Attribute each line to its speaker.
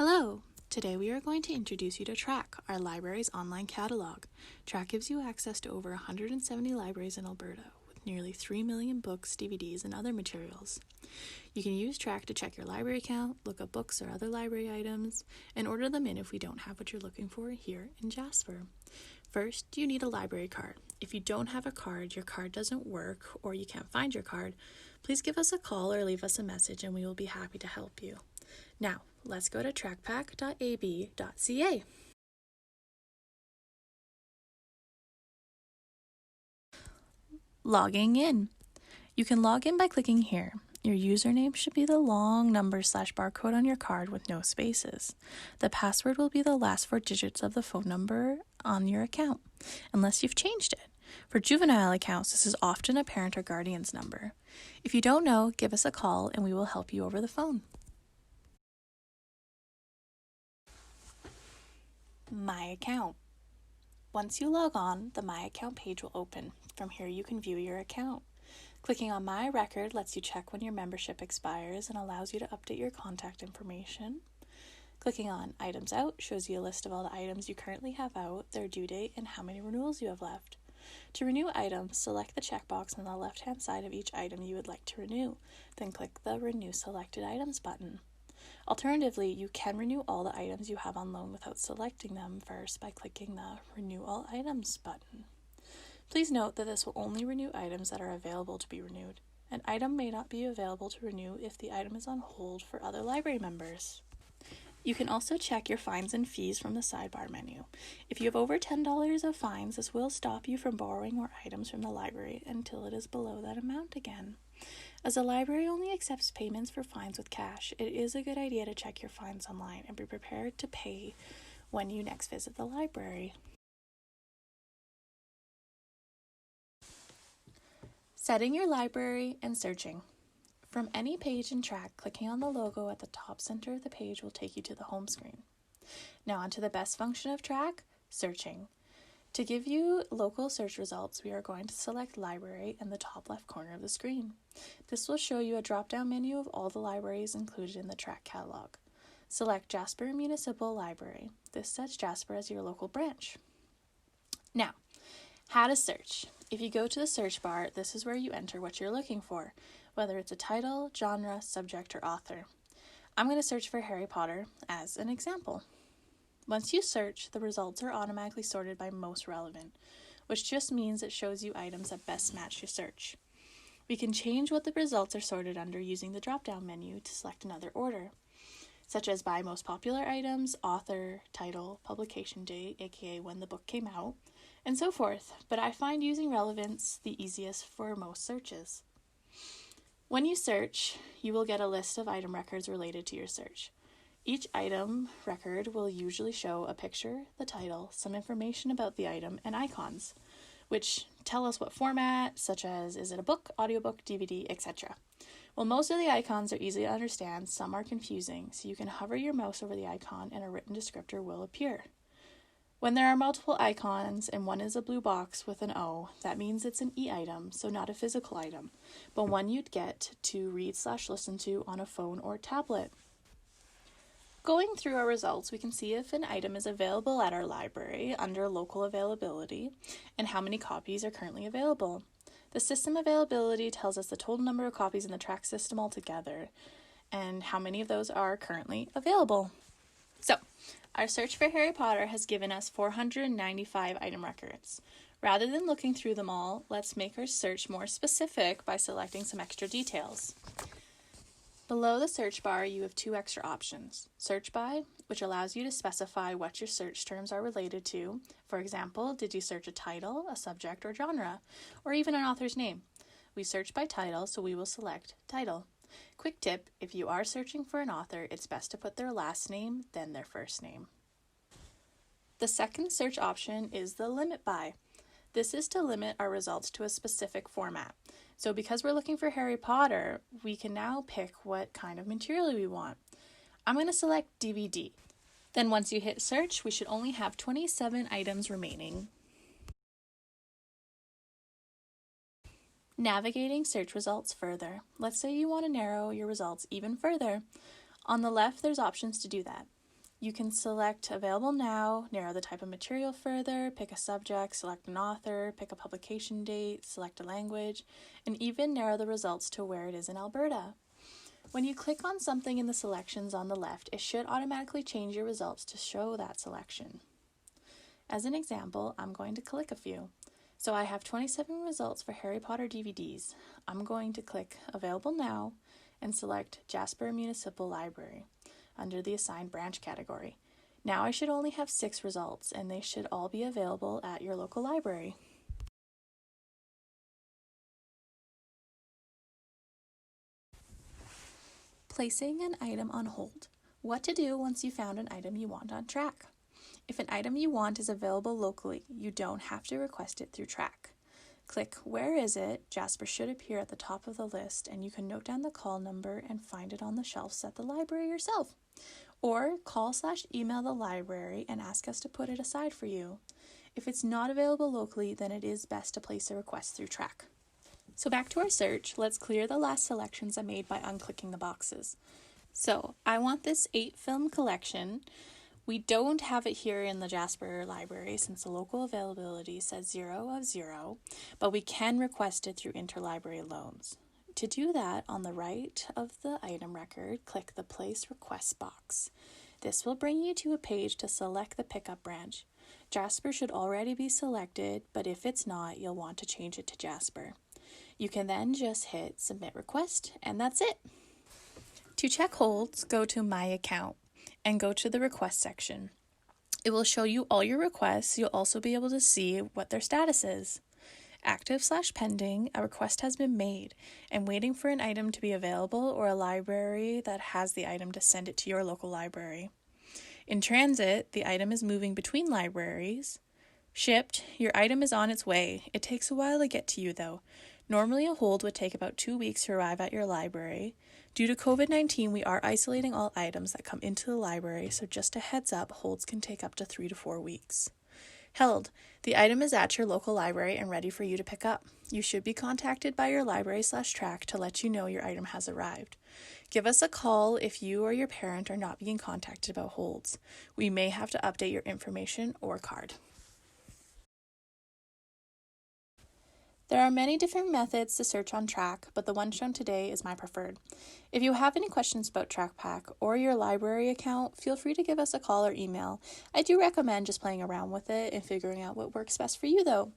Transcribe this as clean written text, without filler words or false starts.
Speaker 1: Hello! Today we are going to introduce you to TRAC, our library's online catalog. TRAC gives you access to over 170 libraries in Alberta, with nearly 3 million books, DVDs, and other materials. You can use TRAC to check your library count, look up books or other library items, and order them in if we don't have what you're looking for here in Jasper. First, you need a library card. If you don't have a card, your card doesn't work, or you can't find your card, please give us a call or leave us a message and we will be happy to help you. Now, let's go to TRACpac.ab.ca. Logging in. You can log in by clicking here. Your username should be the long number/barcode on your card with no spaces. The password will be the last 4 digits of the phone number on your account, unless you've changed it. For juvenile accounts, this is often a parent or guardian's number. If you don't know, give us a call and we will help you over the phone. My Account. Once you log on, the My Account page will open. From here you can view your account. Clicking on My Record lets you check when your membership expires and allows you to update your contact information. Clicking on Items Out shows you a list of all the items you currently have out, their due date, and how many renewals you have left. To renew items, select the checkbox on the left-hand side of each item you would like to renew, then click the Renew Selected Items button. Alternatively, you can renew all the items you have on loan without selecting them first by clicking the Renew All Items button. Please note that this will only renew items that are available to be renewed. An item may not be available to renew if the item is on hold for other library members. You can also check your fines and fees from the sidebar menu. If you have over $10 of fines, this will stop you from borrowing more items from the library until it is below that amount again. As the library only accepts payments for fines with cash, it is a good idea to check your fines online and be prepared to pay when you next visit the library. Setting your library and searching. From any page in TRAC, clicking on the logo at the top center of the page will take you to the home screen. Now onto the best function of TRAC, searching. To give you local search results, we are going to select Library in the top left corner of the screen. This will show you a drop-down menu of all the libraries included in the TRAC catalog. Select Jasper Municipal Library. This sets Jasper as your local branch. Now, how to search. If you go to the search bar, this is where you enter what you're looking for, whether it's a title, genre, subject, or author. I'm going to search for Harry Potter as an example. Once you search, the results are automatically sorted by most relevant, which just means it shows you items that best match your search. We can change what the results are sorted under using the drop-down menu to select another order, such as by most popular items, author, title, publication date, aka when the book came out, and so forth, but I find using relevance the easiest for most searches. When you search, you will get a list of item records related to your search. Each item record will usually show a picture, the title, some information about the item, and icons, which tell us what format, such as is it a book, audiobook, DVD, etc. While most of the icons are easy to understand, some are confusing, so you can hover your mouse over the icon and a written descriptor will appear. When there are multiple icons and one is a blue box with an O, that means it's an e-item, so not a physical item, but one you'd get to read/listen to on a phone or tablet. Going through our results, we can see if an item is available at our library under local availability and how many copies are currently available. The system availability tells us the total number of copies in the TRAC system altogether and how many of those are currently available. So, our search for Harry Potter has given us 495 item records. Rather than looking through them all, let's make our search more specific by selecting some extra details. Below the search bar, you have 2 extra options. Search by, which allows you to specify what your search terms are related to. For example, did you search a title, a subject, or genre, or even an author's name? We search by title, so we will select title. Quick tip, if you are searching for an author, it's best to put their last name, then their first name. The second search option is the limit by. This is to limit our results to a specific format. So because we're looking for Harry Potter, we can now pick what kind of material we want. I'm going to select DVD. Then once you hit search, we should only have 27 items remaining. Navigating search results further. Let's say you want to narrow your results even further. On the left, there's options to do that. You can select Available Now, narrow the type of material further, pick a subject, select an author, pick a publication date, select a language, and even narrow the results to where it is in Alberta. When you click on something in the selections on the left, it should automatically change your results to show that selection. As an example, I'm going to click a few. So I have 27 results for Harry Potter DVDs. I'm going to click Available Now and select Jasper Municipal Library under the assigned branch category. Now I should only have 6 results, and they should all be available at your local library. Placing an item on hold. What to do once you found an item you want on TRAC. If an item you want is available locally, you don't have to request it through TRAC. Click Where is it? Jasper should appear at the top of the list, and you can note down the call number and find it on the shelves at the library yourself. Or call/email the library and ask us to put it aside for you. If it's not available locally, then it is best to place a request through TRAC. So back to our search, let's clear the last selections I made by unclicking the boxes. So I want this 8-film collection. We don't have it here in the Jasper Library since the local availability says 0 of 0, but we can request it through interlibrary loans. To do that, on the right of the item record, click the Place Request box. This will bring you to a page to select the pickup branch. Jasper should already be selected, but if it's not, you'll want to change it to Jasper. You can then just hit Submit Request, and that's it. To check holds, go to My Account and go to the Request section. It will show you all your requests. You'll also be able to see what their status is. Active/pending, a request has been made and waiting for an item to be available or a library that has the item to send it to your local library. In transit, the item is moving between libraries. Shipped, your item is on its way. It takes a while to get to you though. Normally a hold would take about 2 weeks to arrive at your library. Due to COVID-19, we are isolating all items that come into the library, so just a heads up, holds can take up to 3 to 4 weeks. Held, the item is at your local library and ready for you to pick up. You should be contacted by your library/TRAC to let you know your item has arrived. Give us a call if you or your parent are not being contacted about holds. We may have to update your information or card. There are many different methods to search on TRAC, but the one shown today is my preferred. If you have any questions about TRACpac or your library account, feel free to give us a call or email. I do recommend just playing around with it and figuring out what works best for you though.